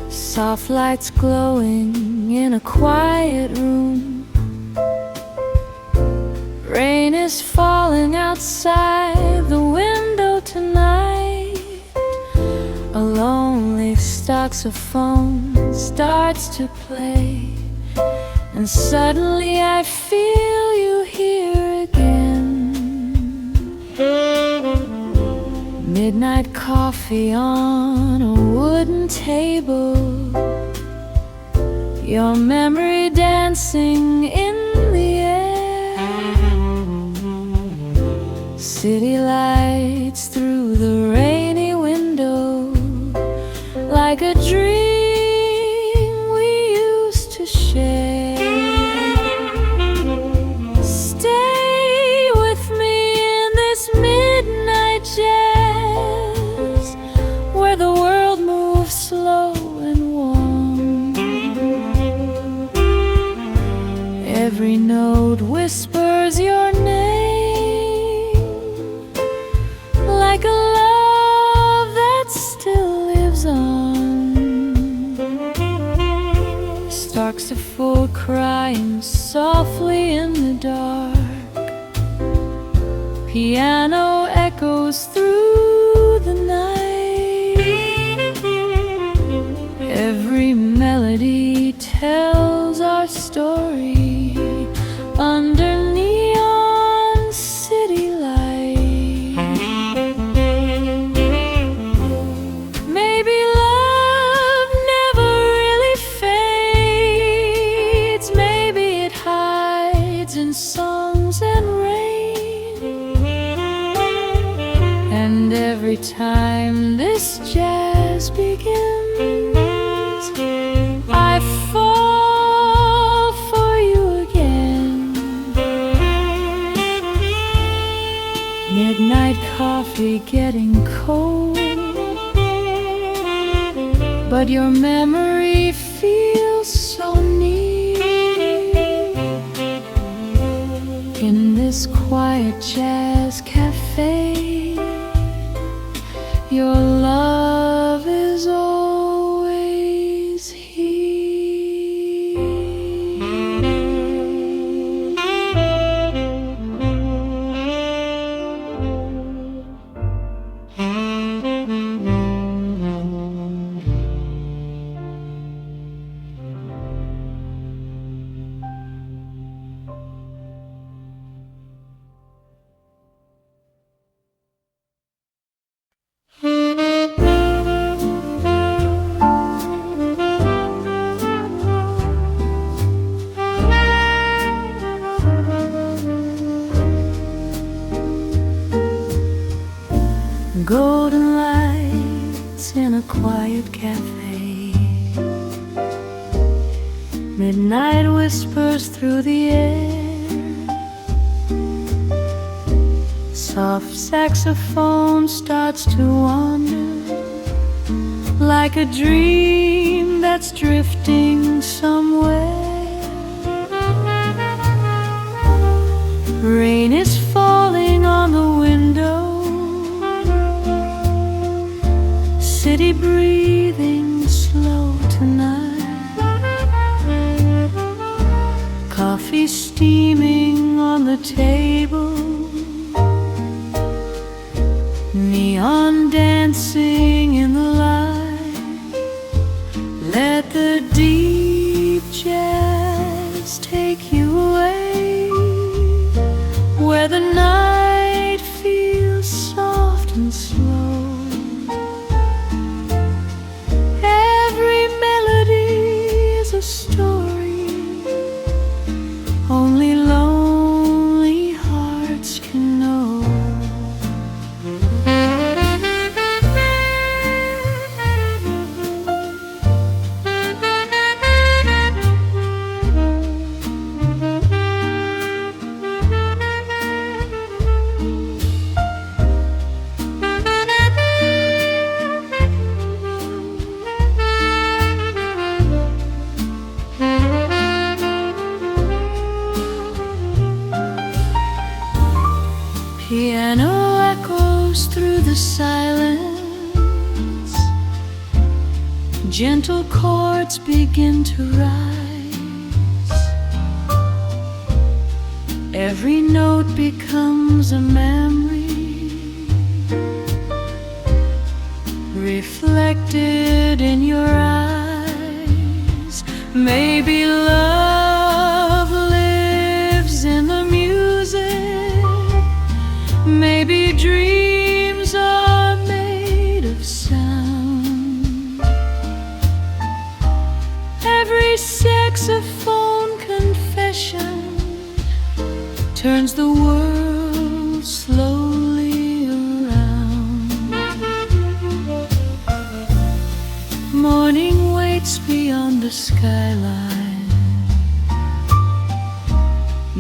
Soft lights glowing in a quiet room. Rain is falling outside the window tonight. A lonely saxophone starts to play, and suddenly I feel you here again. Midnight coffee on a wooden table, your memory dancing in the air. City lights through the rainy window, like a dream we used to share. Stay with me in this midnight jazz, where the world moves slow and warm. Every note whispers your name, like a love that still lives on. Saxophone crying softly in the dark, piano echoes through the night. Every melody tells our story under neon city light. Maybe love never really fades, maybe it hides in songs and rain. And every time this jazz begins, I fall for you again. Midnight coffee getting cold, but your memory feels so near. In this quiet jazz cafe, your love is always here. Golden lights in a quiet cafe, midnight whispers through the air. Soft saxophone starts to wander, like a dream that's drifting somewhere. Rain is falling on the window, city breathing slow tonight. Coffee steaming on the table, neon dancing in the light. Let the deep jazz take you away, where the night feels soft and slow. Story only lonely hearts can know. Gentle chords begin to rise. Every note becomes a memory, reflected in your eyes. Maybe love lives in the music. Maybe dreams are made of sound. Every saxophone confession turns the world slowly around. Morning waits beyond the skyline,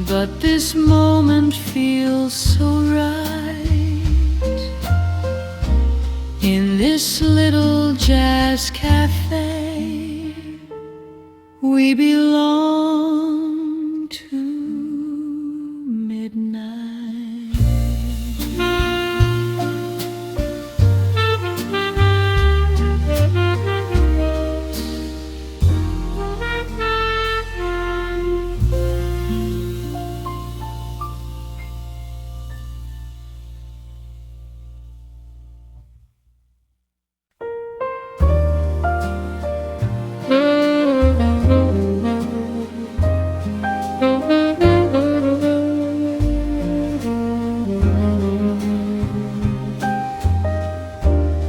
but this moment feels so right. In this little jazz cafe, we belong to midnight.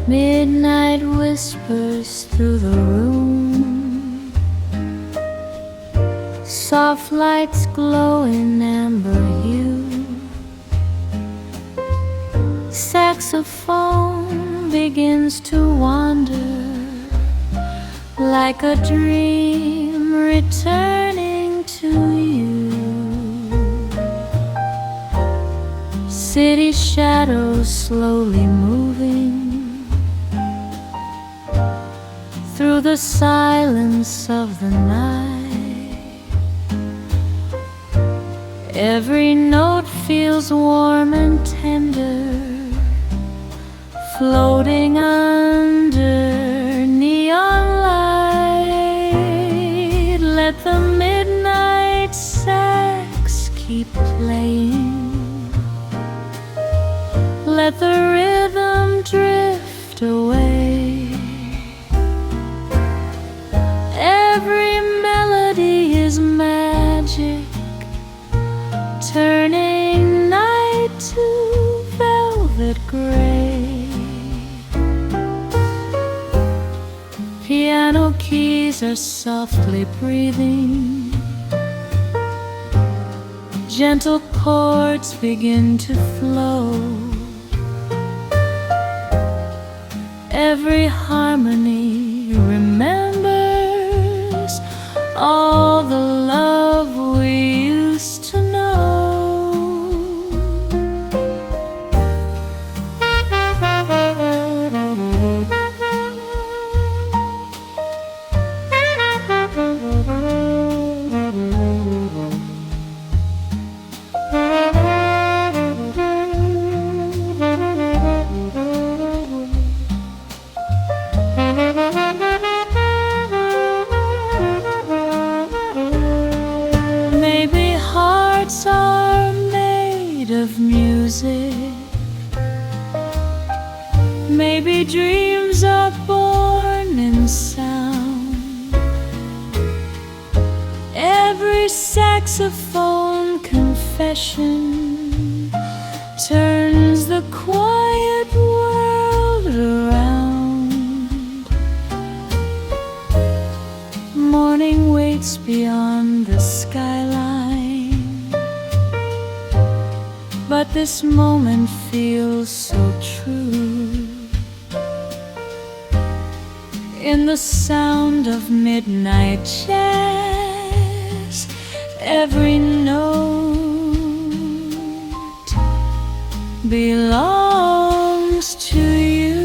Midnight whispers through the room, soft lights glow in amber hue. Saxophone begins to wander like a dream returning to you. City shadows slowly moving through the silence of the night. Every note feels warm and tender, floating under neon light. Let the midnight sax keep playing. Let the rhythm drift away. Every melody is magic, turning night to velvet gray. Piano keys are softly breathing. Gentle chords begin to flow. Every harmony remembers all the love we used to know. Maybe hearts are made of music. Maybe dreams are born in sound. Every saxophone confession turns the quiet world around. Morning waits beyond the skyline, but this moment feels so true. In the sound of midnight jazz, every note belongs to you.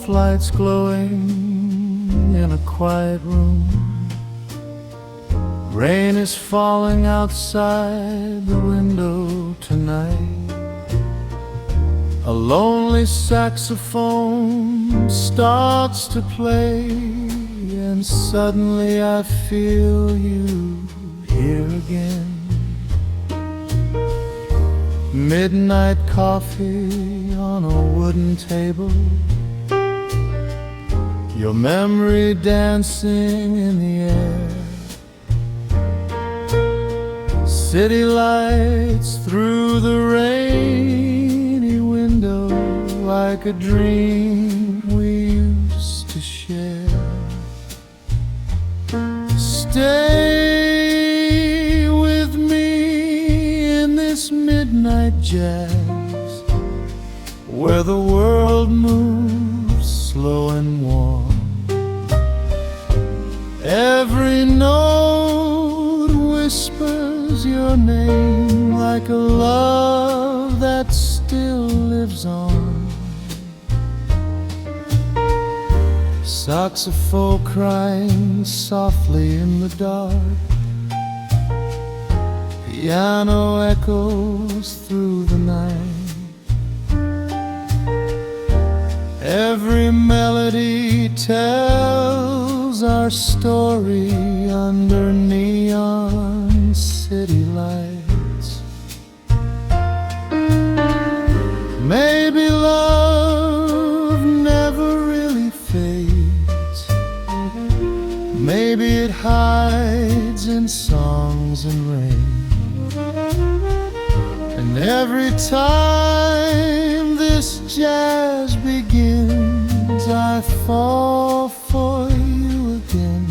soft lights glowing in a quiet room. Rain is falling outside the window tonight. A lonely saxophone starts to play, and suddenly I feel you here again. Midnight coffee on a wooden table, your memory dancing in the air. City lights through the rainy window, like a dream we used to share. Stay with me in this midnight jazz, where the world moves slow and warm. Every note whispers your name, like a love that still lives on. Saxophone crying softly in the dark, piano echoes through the night. Every melody tells our story under neon city lights. Maybe love never really fades. Maybe it hides in songs and rain. And every time this jazz begins, I fall for you again.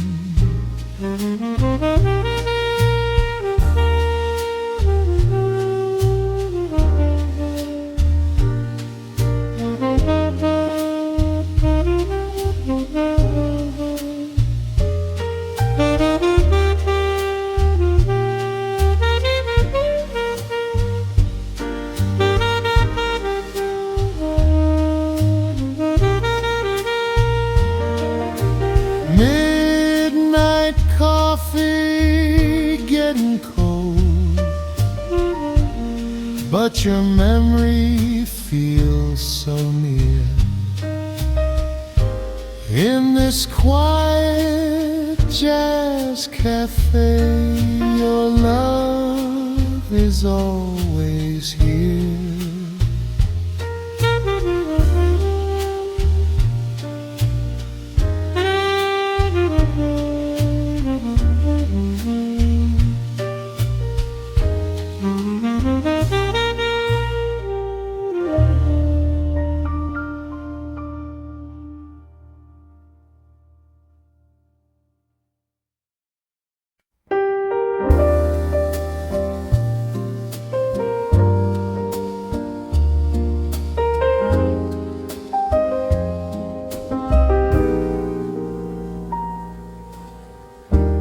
Midnight coffee getting cold, but your memory feels so near. In this quiet jazz cafe, your love is always here.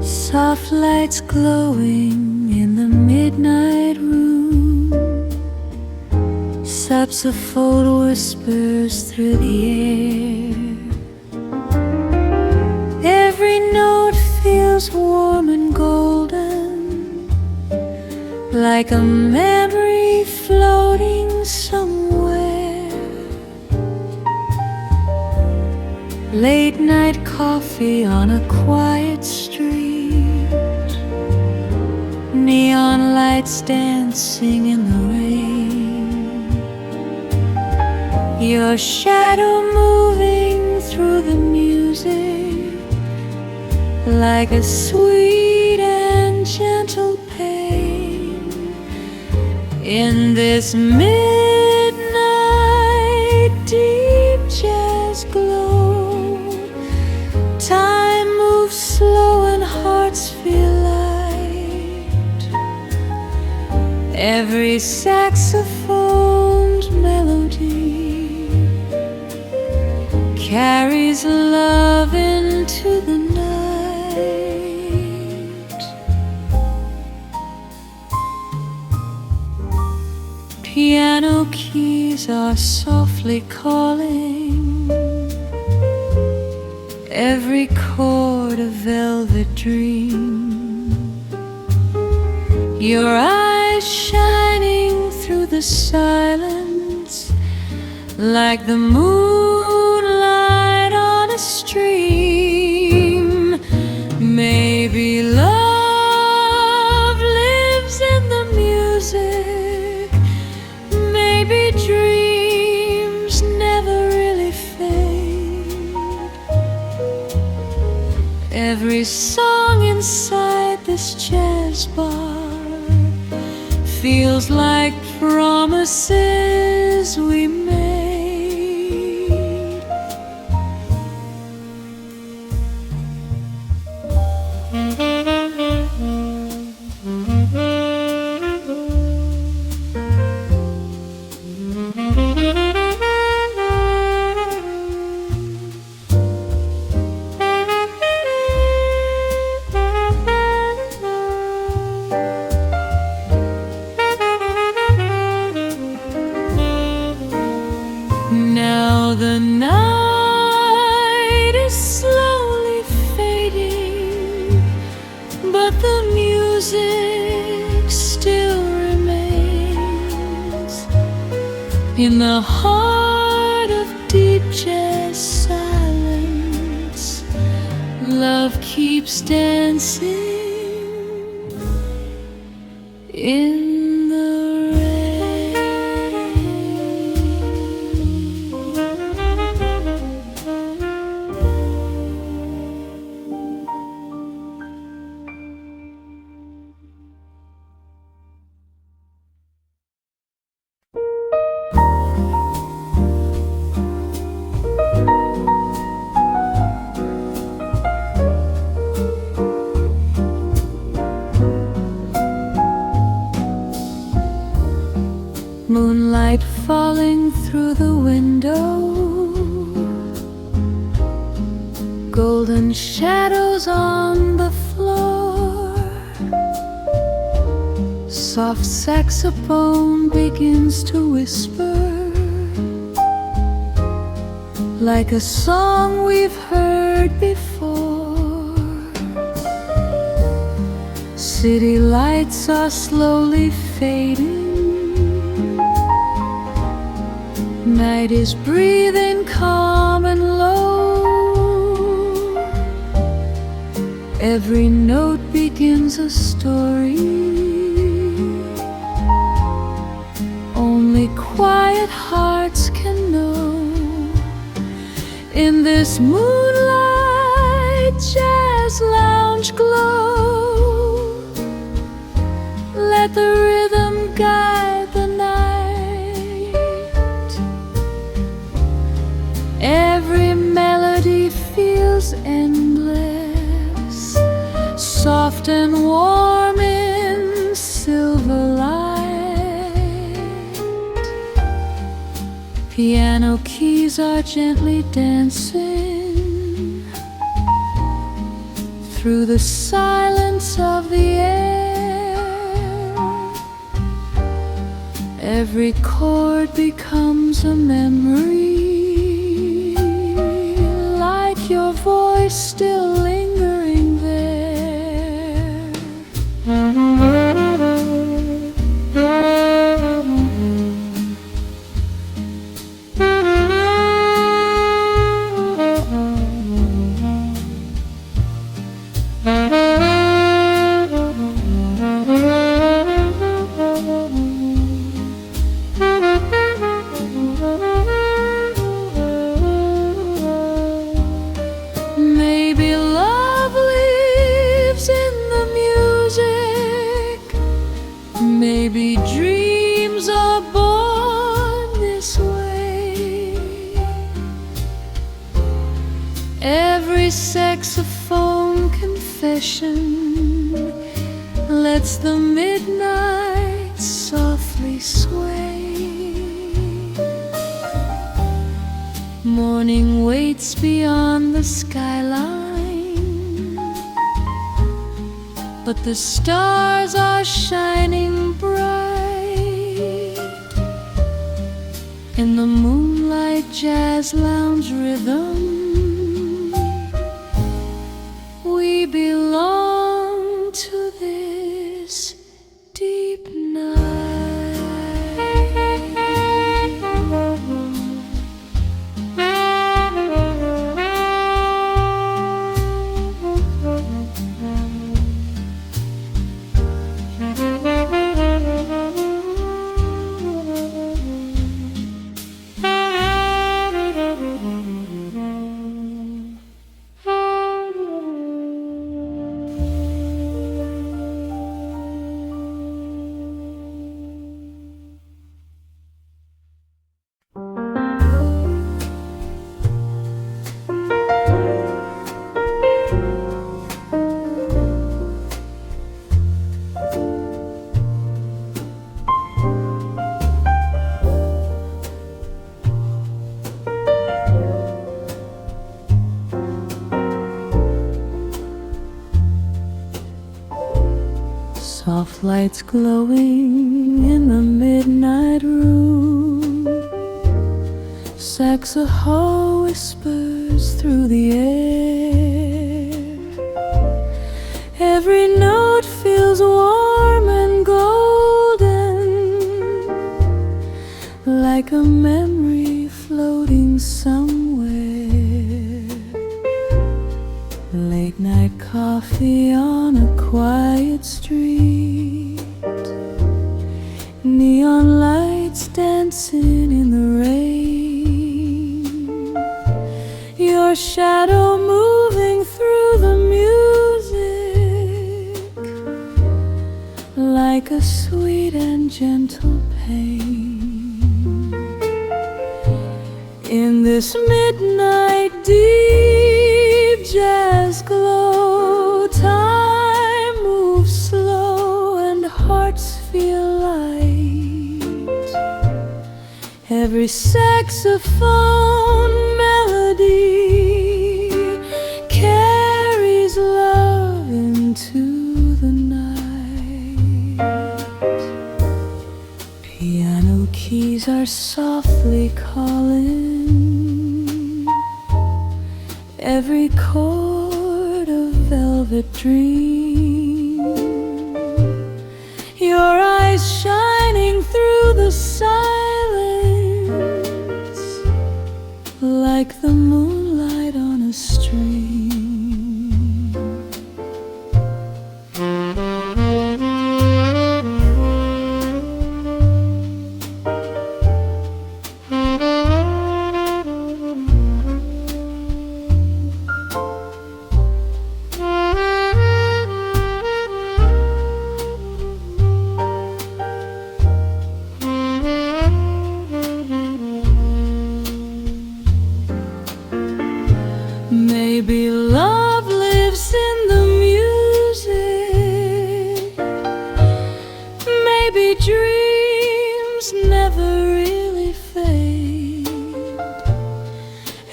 Soft lights glowing in the midnight room, saxophone whispers through the air. Every note feels warm and golden, like a memory floating somewhere. Late night coffee on a quiet street, neon lights dancing in the rain. Your shadow moving through the music, like a sweet and gentle pain. In this midnight deep jazz glow, time moves slow and hearts feel light. Every saxophone's melody carries love into the night. Piano keys are softly calling, every chord a velvet dream. Your eyes shining through the silence like the moonlight on a stream. Maybe love lives in the music. Maybe dreams never really fade. Every song inside this jazz bar feels like promises we made. Now the night is slowly fading, but the music still remains. In the heart of deep jazz silence, love keeps dancing in the moonlight falling through the window, golden shadows on the floor. Soft saxophone begins to whisper like a song we've heard before. City lights are slowly fading. Night is breathing calm and low. Every note begins a story. Only quiet hearts can know. In this moonlight jazz lounge glow, let the rhythm guide the night. Every melody feels endless, soft and warm in silver light. Piano keys are gently dancing through the silence of the air. Every chord becomes a memory, like your voice still lingering there. Maybe love lives in the music. Maybe dreams are born this way. Every saxophone confession lets the midnight softly sway. Morning waits beyond the skyline, but the stars are shining bright. In the moonlight jazz lounge rhythm, soft lights glowing in the midnight room. Saxophone whispers through the air. Every note feels warm and golden, like a memory floating somewhere. Late night coffee on a quiet street, neon lights dancing in the rain, your shadow moving through the music, like a sweet and gentle pain. In this midnight deep jazz glow, time moves slow and hearts feel light. Every saxophone melody carries love into the night. Piano keys are softly calling, every chord a velvet dream, your eyes shining through the silence, like the moonlight on a stream. Maybe love lives in the music, maybe dreams never really fade.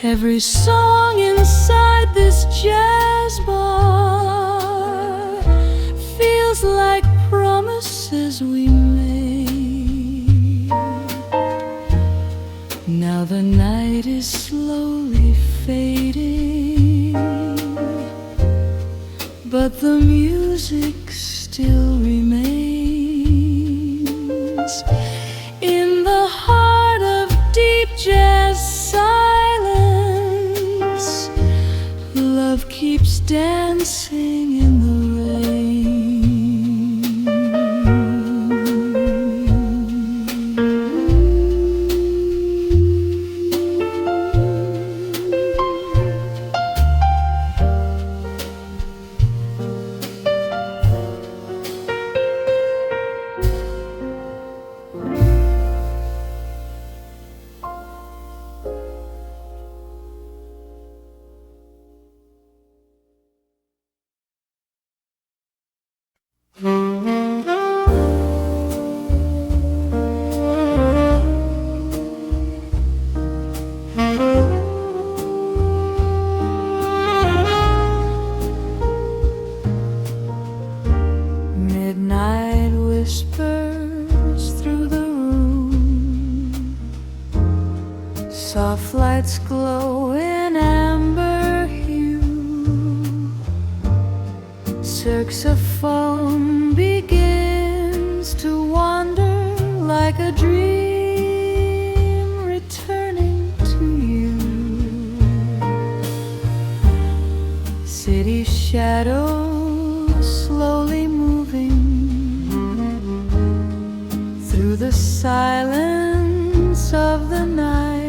Every song inside this jazz bar feels like promises we made. Now the night is slowly fading, but the music still remains. In the heart of deep jazz silence, love keeps dancing in the rain. Midnight whispers through the room, soft lights glow in amber hue. Saxophone begins to wander like a dream returning to you. City shadows slowly moving through the silence of the night.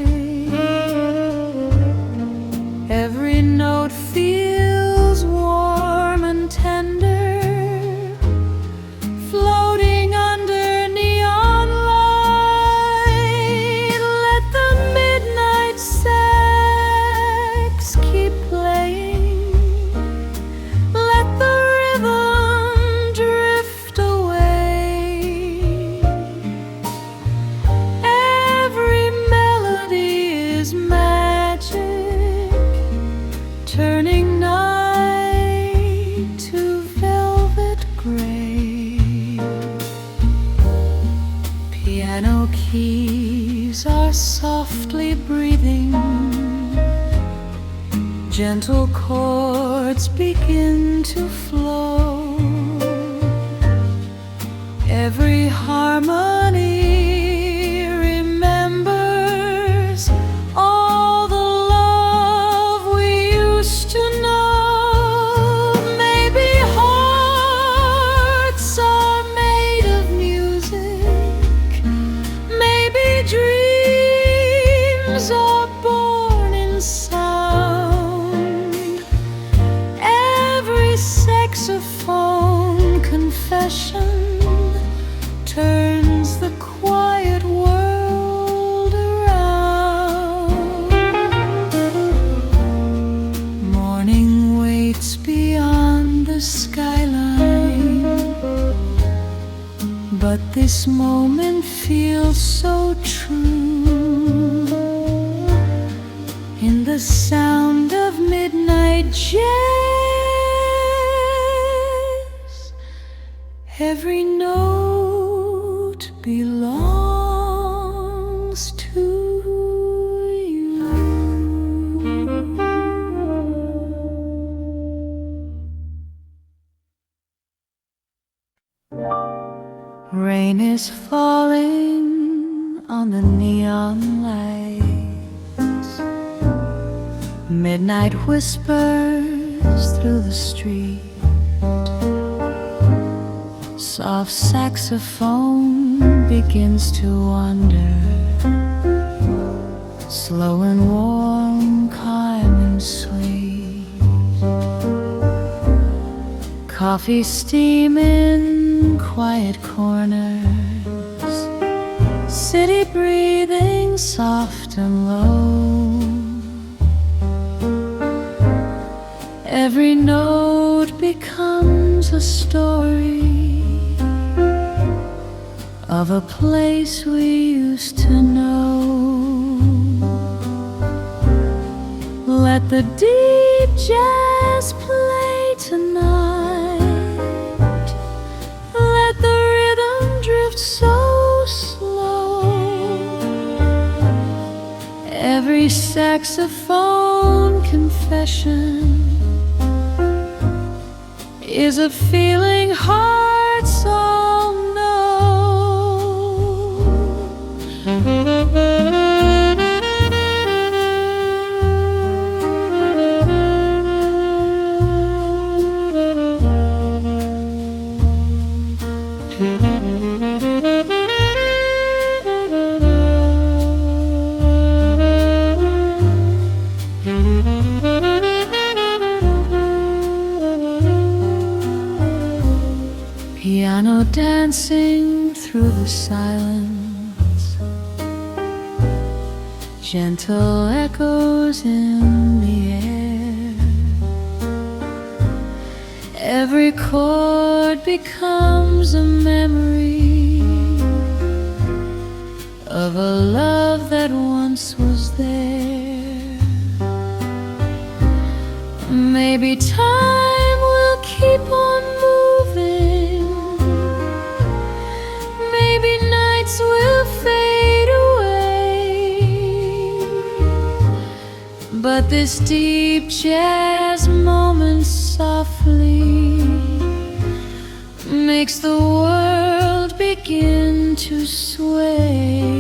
Every note feels warm and tender, floating under neon light. Let the midnight sax keep playing, let the rhythm drift away. Every melody is magic, turning keys are softly breathing. Gentle chords begin to flow. Every harmony remembers all the love we used to know. Maybe hearts are made of music. Maybe dreams are born in sound. Every saxophone confession turns the quiet world around. Morning waits beyond the skyline, but this moment feels so true. In the sound of midnight jazz, every note belongs to you. Rain is falling on the neon lights. Midnight whispers through the street. Soft saxophone begins to wander, slow and warm, calm and sweet. Coffee steam in quiet corners, city breathing soft and low. Every note becomes a story of a place we used to know. Let the deep jazz play tonight. Let the rhythm drift so slow. Every saxophone confession is a feeling hearts all know. Piano dancing through the silence, gentle echoes in the air. Every chord becomes a memory of a love that once was there. Maybe time will keep on moving. Maybe nights will fade away. But this deep jazz moment softly makes the world begin to sway.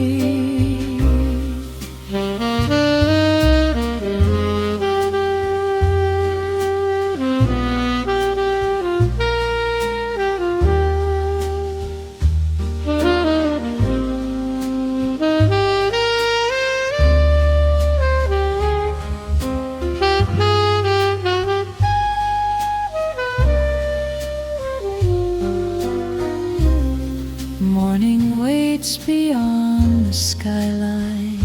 Morning waits beyond the skyline,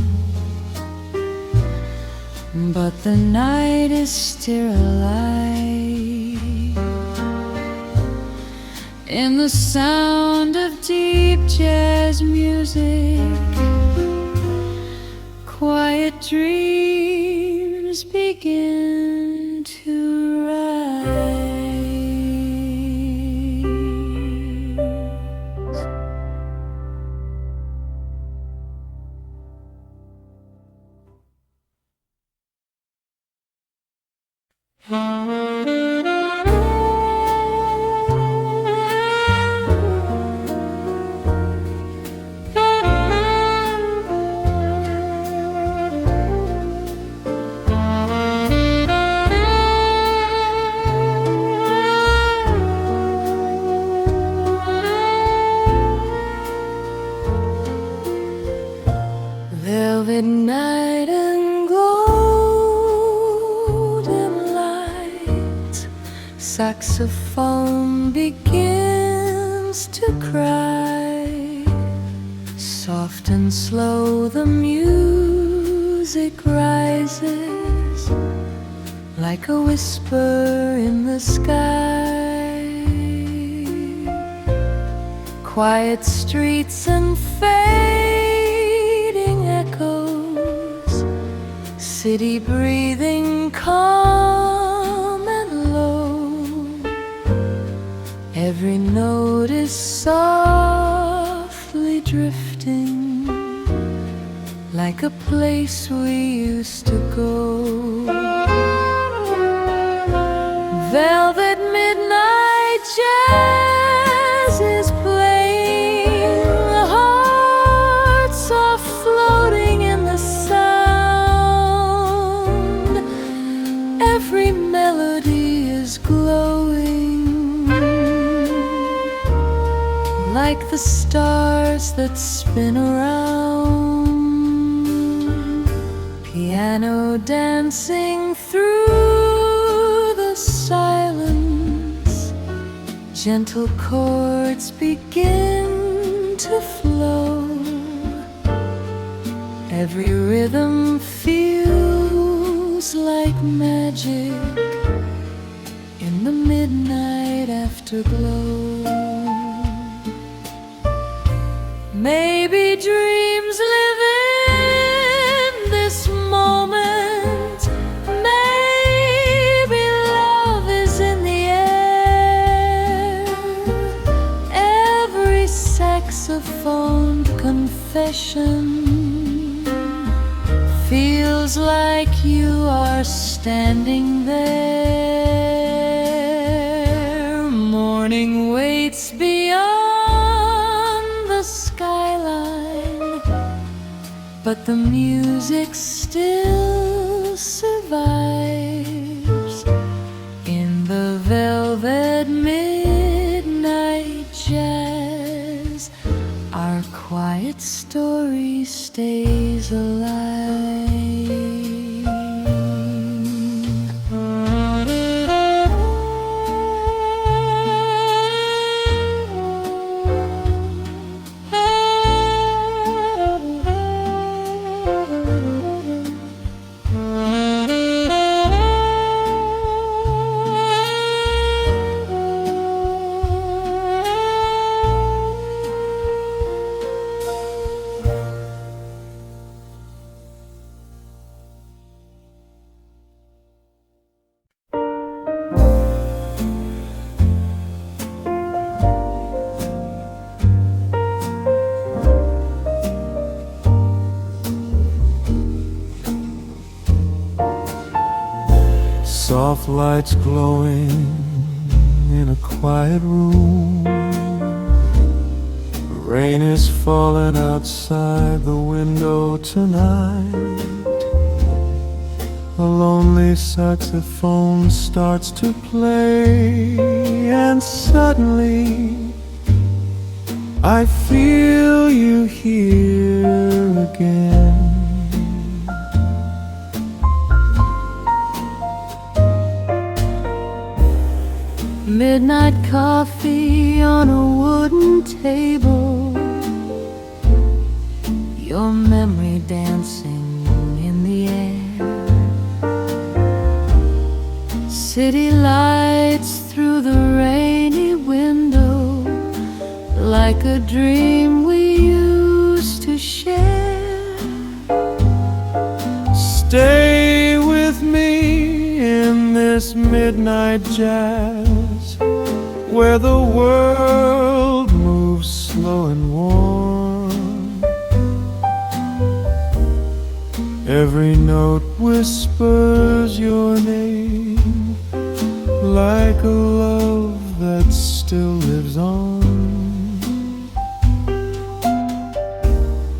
but the night is still alive. In the sound of deep jazz music, quiet dreams begin to rise. Velvet night and golden light, saxophone begins to cry. Soft and slow the music rises, like a whisper in the sky. Quiet streets and fading echoes, city breathing calm and low. Every note is softly drifting, like a place we used to go. Velvet midnight jazz is playing, hearts are floating in the sound. Every melody is glowing, like the stars that spin around. Piano dancing through the silence, gentle chords begin to flow. Every rhythm feels like magic in the midnight afterglow. Maybe dreams live in this moment, maybe love is in the air. Every saxophone confession feels like you are standing there. Morning waits beyond the skyline, but the music still survives in the velvet midnight jazz. Our quiet story stays alive. Soft lights glowing in a quiet room. Rain is falling outside the window tonight. A lonely saxophone starts to play, and suddenly I feel you here again. Midnight coffee on a wooden table, your memory dancing in the air. City lights through the rainy window, like a dream we used to share. Stay with me in this midnight jazz, where the world moves slow and warm. Every note whispers your name, like a love that still lives on.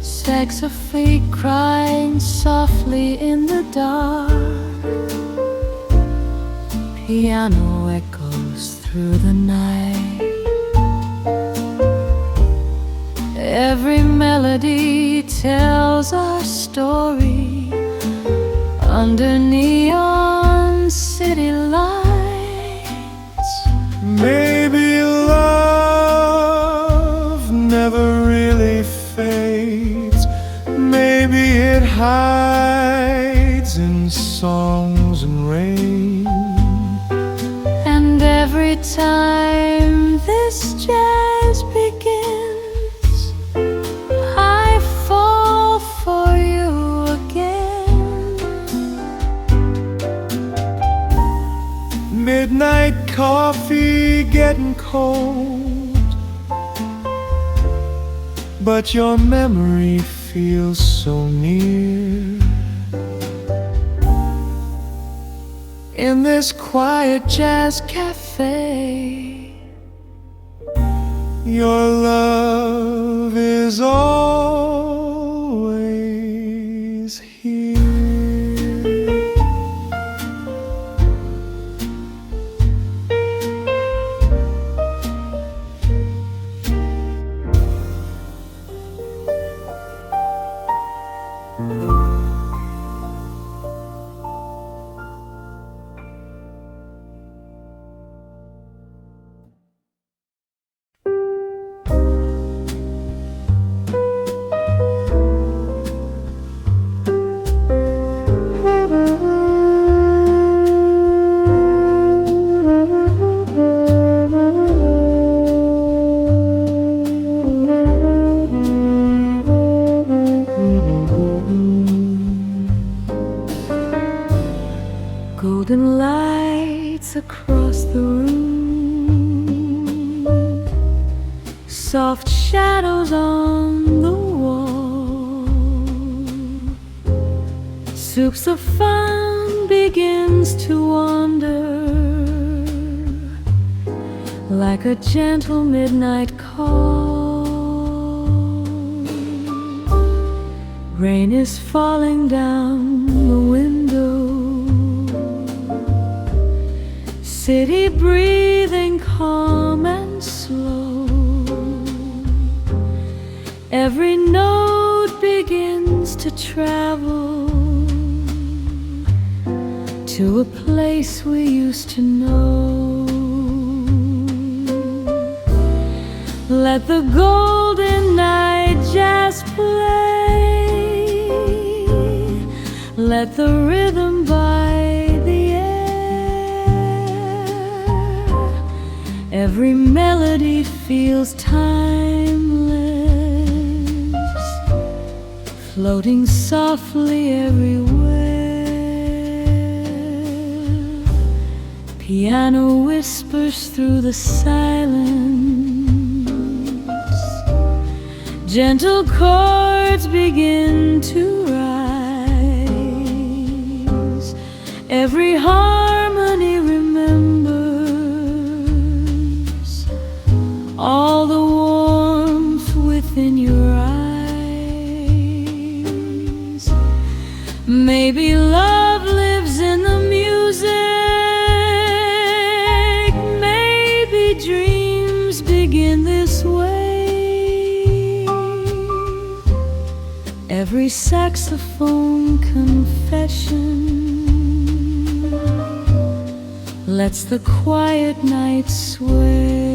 Saxophone crying softly in the dark, piano echoes through the night. Every melody tells our story under neon city lights. Maybe love never really fades. Maybe it hides in songs and rain. And every time this jazz begins, I fall for you again. Midnight coffee getting cold, but your memory feels so near. In this quiet jazz cafe, your love is always here. Golden lights across the room, soft shadows on the wall. Soups of fun begins to wander like a gentle midnight call. Rain is falling down the window, city breathing calm and slow. Every note begins to travel to a place we used to know. Let the golden night just play, let the rhythm by the every melody feels timeless, floating softly everywhere. Piano whispers through the silence, gentle chords begin to rise. Every harmony remembers all the warmth within your eyes. Maybe love lives in the music, maybe dreams begin this way. Every saxophone confession lets the quiet night sway.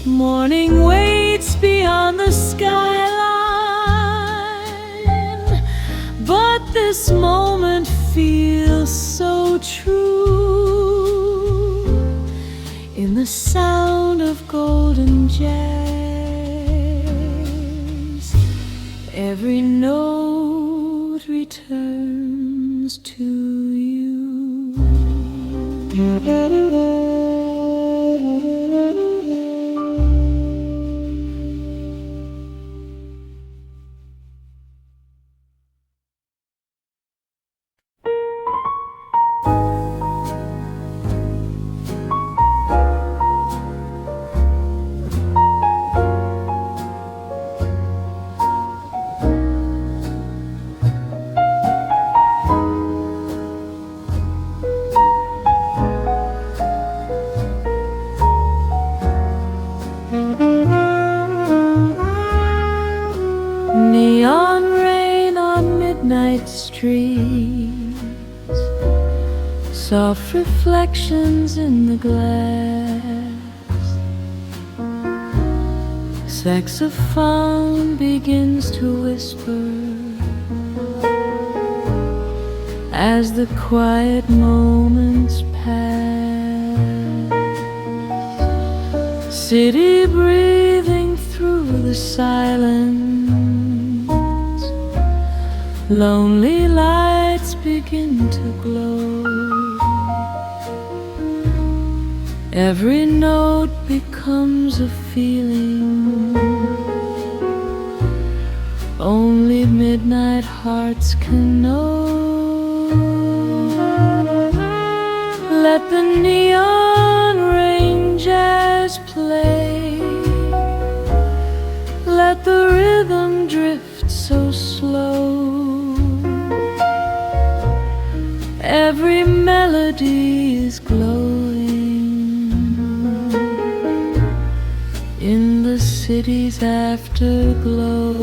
Morning waits beyond the skyline, but this moment feels so true. In the sound of golden jazz. Every note returns to you. Neon rain on midnight streets, soft reflections in the glass. Saxophone begins to whisper as the quiet moments pass. City breathing through the silence, lonely lights begin to glow. Every note becomes a feeling only midnight hearts can know. Let the neon rain jazz play, let the rhythm drift so slow. Every melody is glowing in the city's afterglow.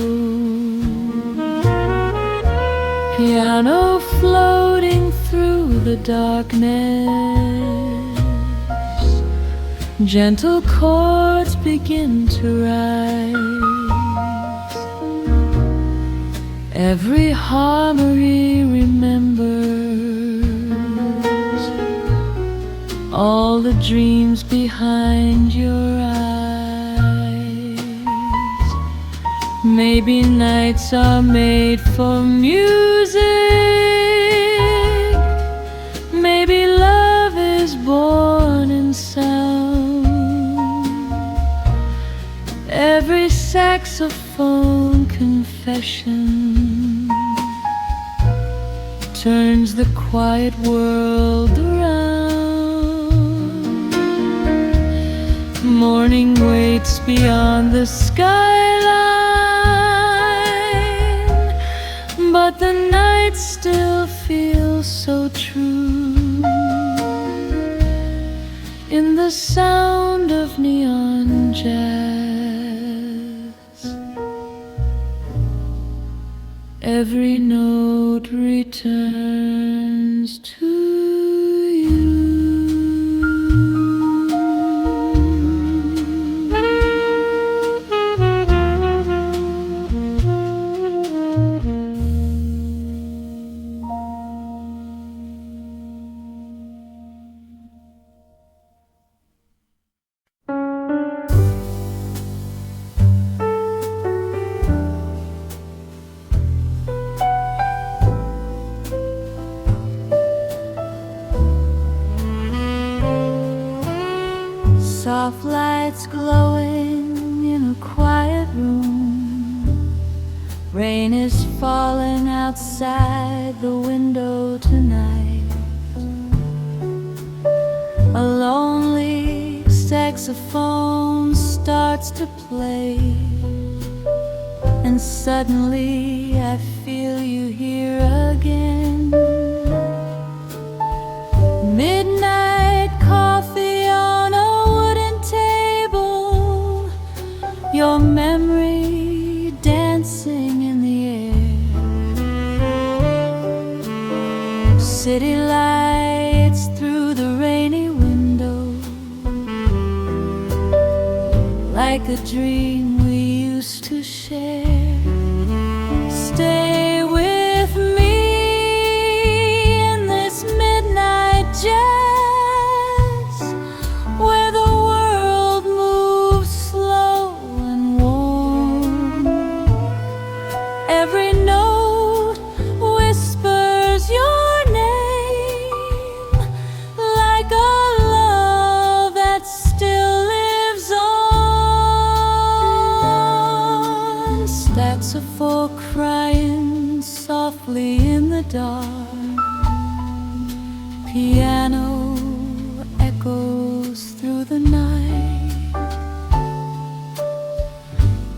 Piano floating through the darkness, gentle chords begin to rise. Every harmony remembers all the dreams behind your eyes. Maybe nights are made for music, maybe love is born in sound. Every saxophone confession turns the quiet world around. Morning waits beyond the skyline, but the night still feels so true in the sound of neon jazz. Every note returns to you. Soft lights glowing in a quiet room. Rain is falling outside the window tonight. A lonely saxophone starts to play, and suddenly I feel you here again. Midnight coffee on a wooden table, your memory dancing in the air. City lights through the rainy window, like a dream we used to share. Stay with me in this midnight jazz, where the world moves softly in the dark. Piano echoes through the night.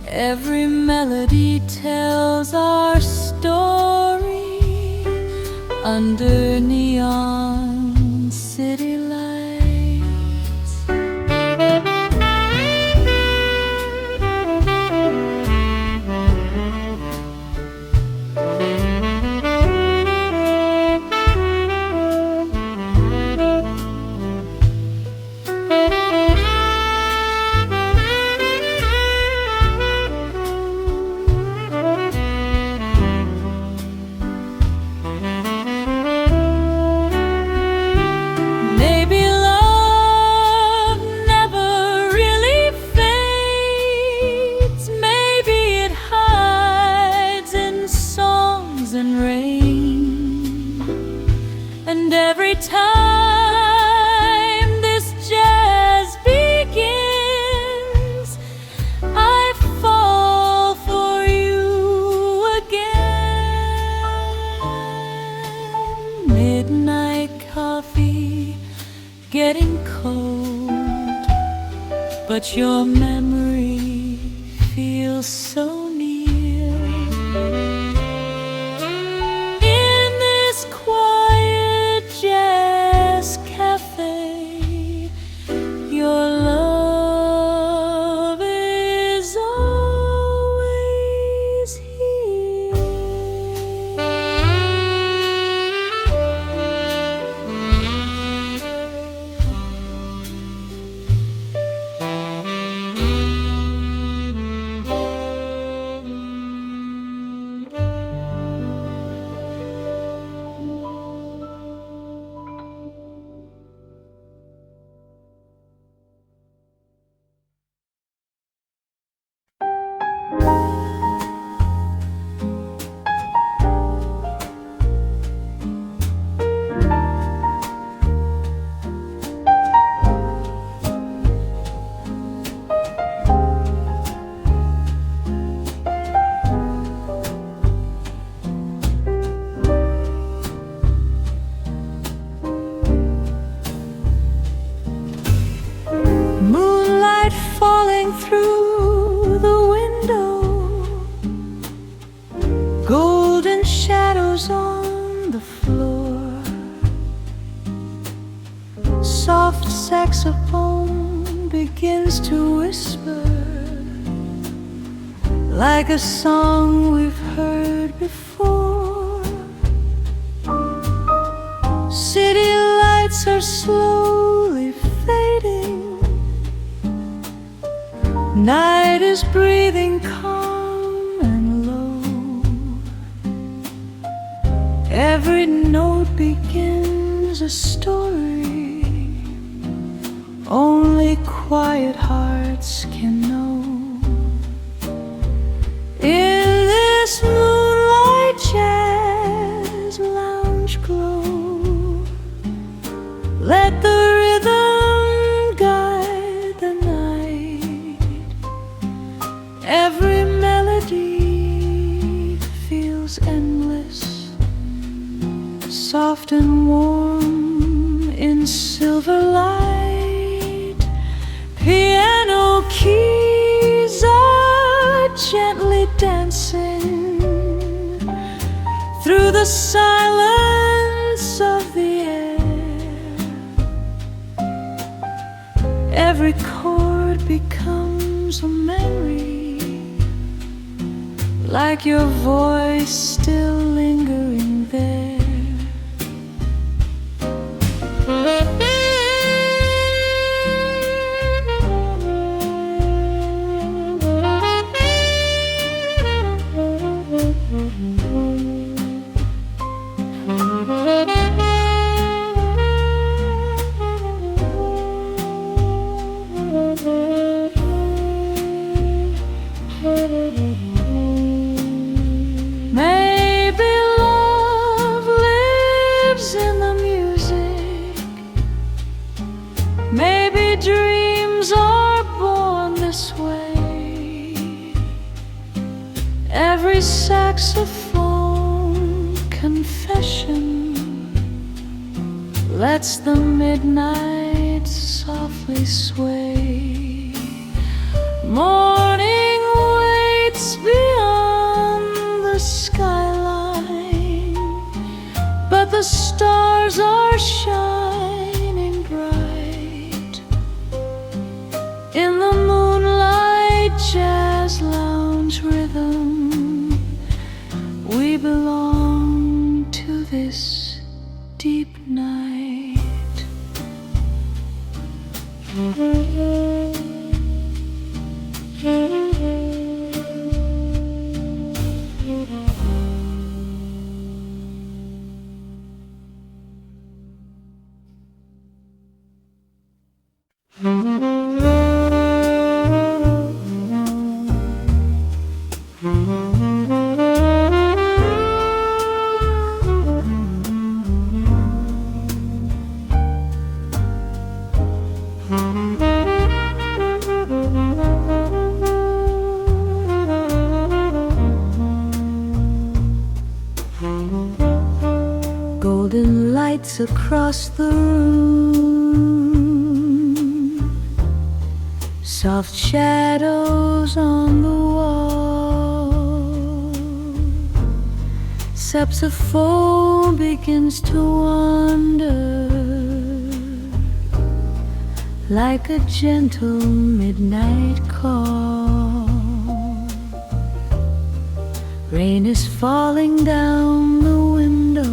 Every melody tells our story under neon city lights. And every time this jazz begins, I fall for you again. Midnight coffee getting cold, but your memory feels so near. Falling through the window, golden shadows on the floor. Soft saxophone begins to whisper like a song we've heard before. City lights are slowly fading. Night is breathing calm and low. Every note begins a story only quiet hearts can know. In this moonlight jazz lounge glow, let the rhythm guide the night. Every melody feels endless, soft and warm in silver light. Piano keys are gently dancing through the silence of the air. Every chord becomes a memory, like your voice still lingering there. Maybe love lives in the music. Maybe dreams are born this way. Every saxophone lets the midnight softly sway. Morning waits beyond the skyline, but the stars are shining bright. In the moonlight jazz lounge rhythm, we belong to this deep night. Golden lights across the room, soft shadows on the wall. Saxophone begins to wander like a gentle midnight call. Rain is falling down the window,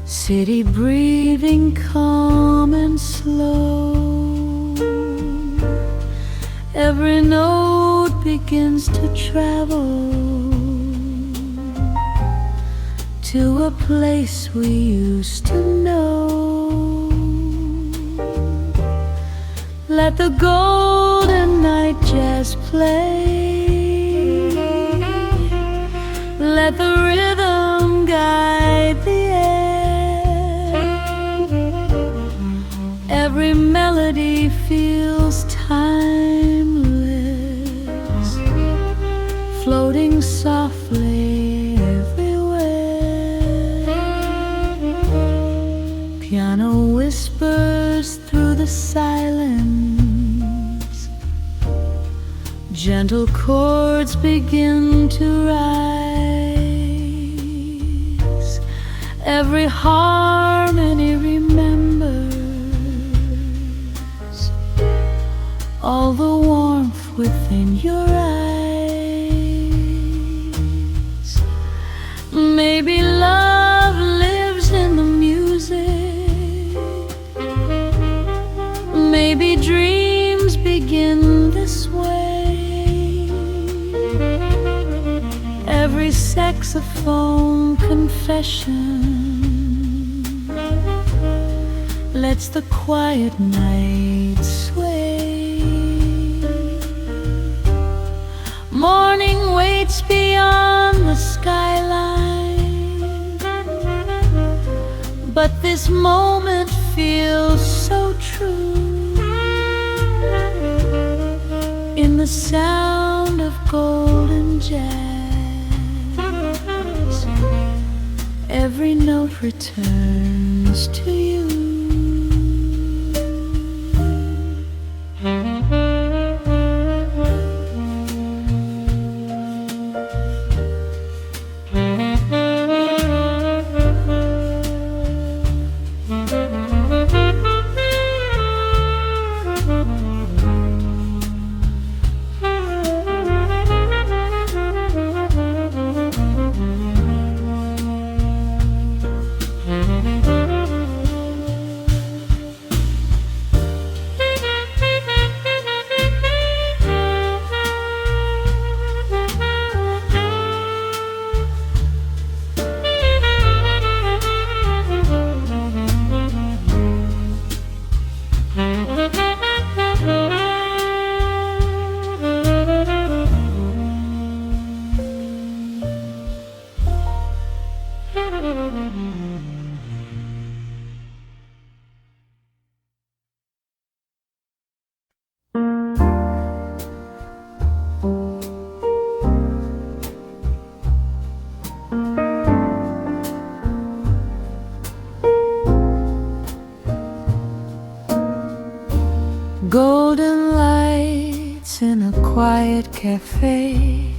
city breathing calm and slow. Every note begins to travel to a place we used to know. Let the golden night jazz play, let the rhythm guide the air. Every melody feels timeless, floating softly everywhere. Piano whispers through the silence, gentle chords begin to rise. Every harmony remembers all the warmth within your eyes. Maybe love lives in the music, maybe dreams begin this way. Every saxophone confession lets the quiet night sway. Morning waits beyond the skyline, but this moment feels so true. In the sound of golden jazz, every note returns to you. Golden lights in a quiet cafe,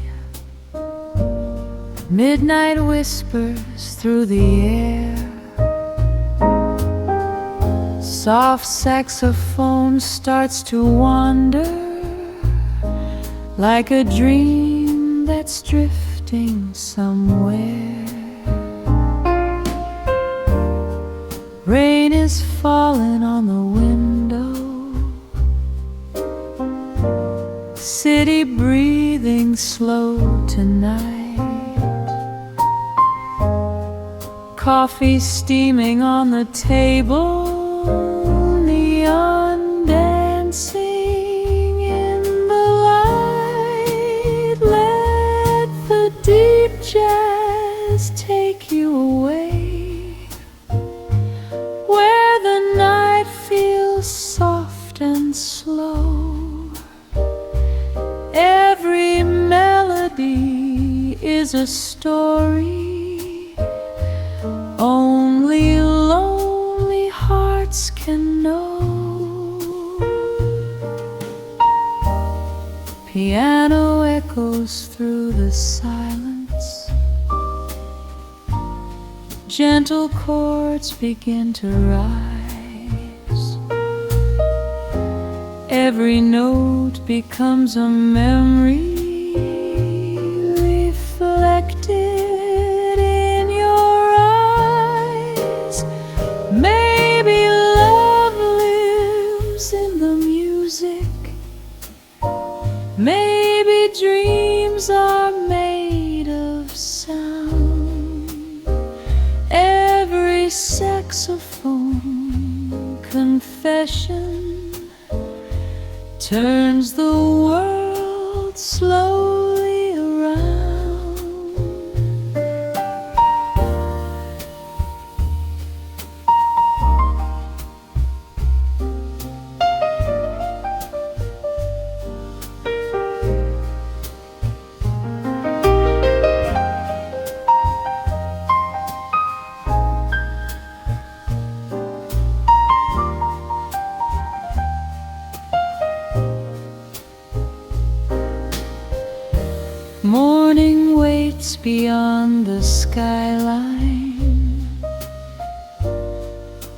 midnight whispers through the air. Soft saxophone starts to wander like a dream that's drifting somewhere. Rain is falling on the window, city breathing slow tonight. Coffee steaming on the table, neon dancing in the light. Let the deep jazz take you away, where the night feels soft and slow. Every melody is a story only lonely hearts can know. Piano echoes through the silence, gentle chords begin to rise. Every note becomes a memory reflected in your eyes. Maybe love lives in the music, maybe dreams are made of sound. Every saxophone confession turns the world slowly around. Morning waits beyond the skyline,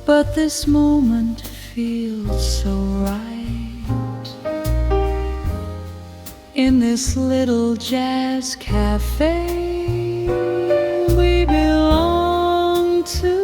but this moment feels so right. In this little jazz cafe, we belong to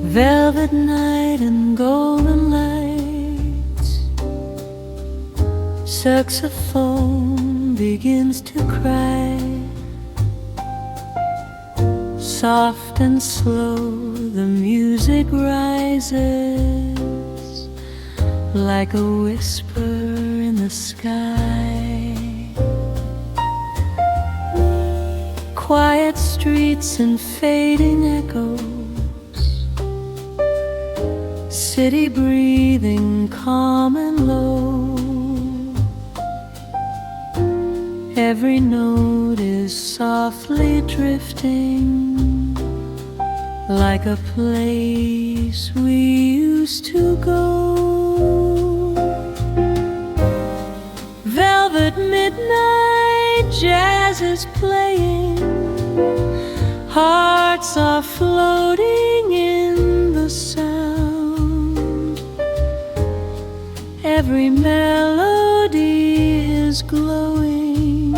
velvet night and golden lights. Saxophone begins to cry, soft and slow the music rises like a whisper in the sky. Quiet streets and fading echoes, city breathing calm and low. Every note is softly drifting like a place we used to go. Jazz is playing, hearts are floating in the sound. Every melody is glowing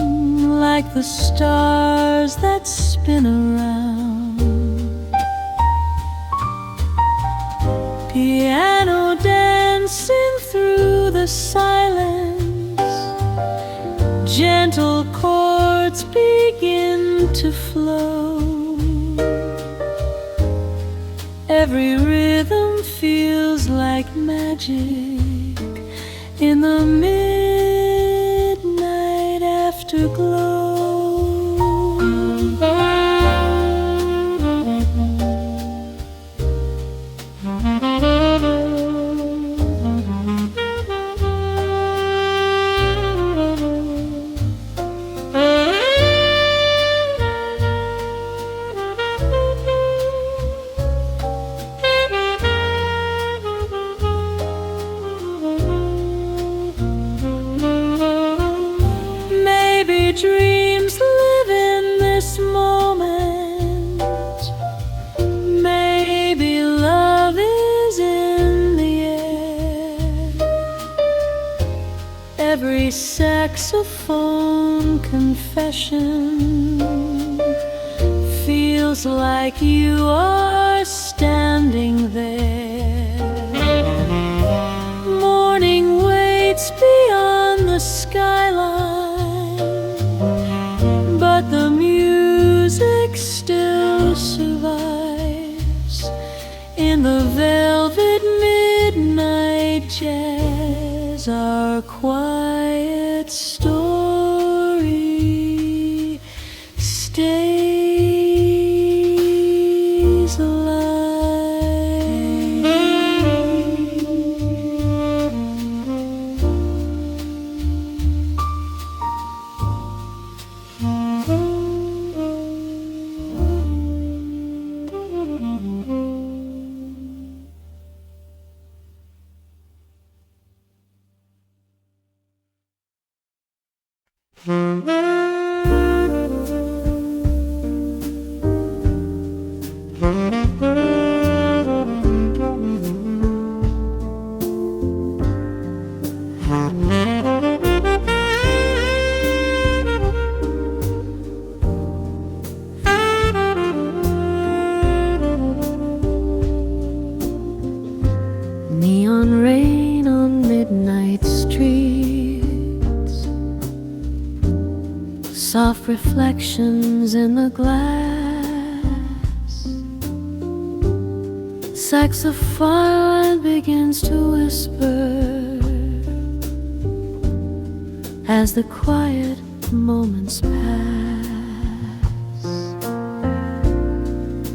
like the stars that spin around. Piano dancing through the silence, gentle chords begin to flow. Every rhythm feels like magic in the midnight afterglow. Dreams live in this moment. Maybe love is in the air. Every saxophone confession feels like you are standing there. Morning waits beyond the skyline, but the music still survives in the velvet midnight jazz. Our quiet story stays alive. Neon rain on midnight streets, soft reflections in the glass. Saxophone begins to whisper as the quiet moments pass.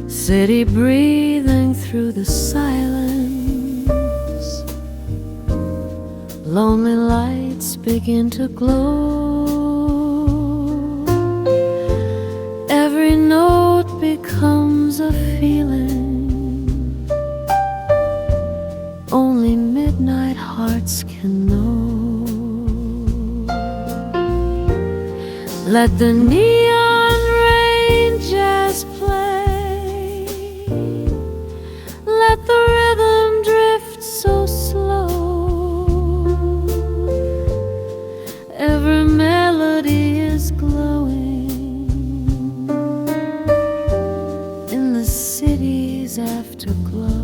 City breathing through the silence, lonely lights begin to glow. Every note becomes a feeling only midnight hearts can know. Let the neon rain just play, let the rhythm drift so slow. Every melody is glowing in the city's afterglow.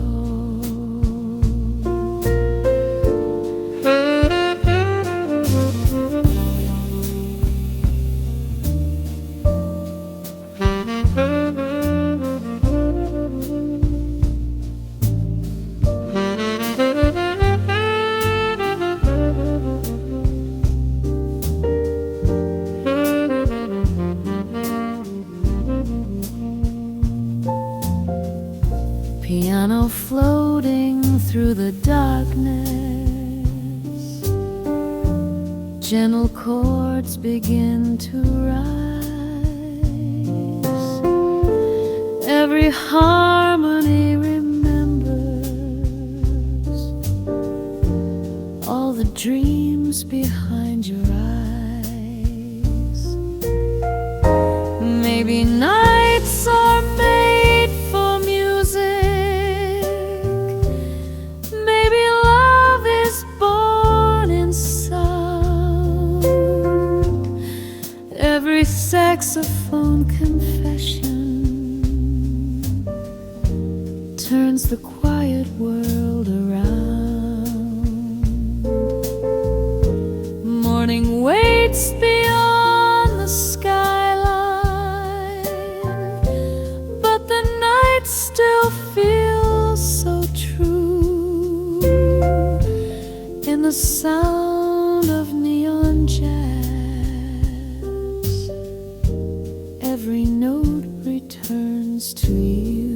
Piano floating through the darkness, gentle chords begin to rise. Every harmony remembers all the dreams behind your eyes. Maybe nights are made for music. Maybe love is born in sound. Every saxophone confession turns the quiet world around. Morning waits beyond the skyline, but the night still feels so true in the sound of neon jazz. Every note returns to you.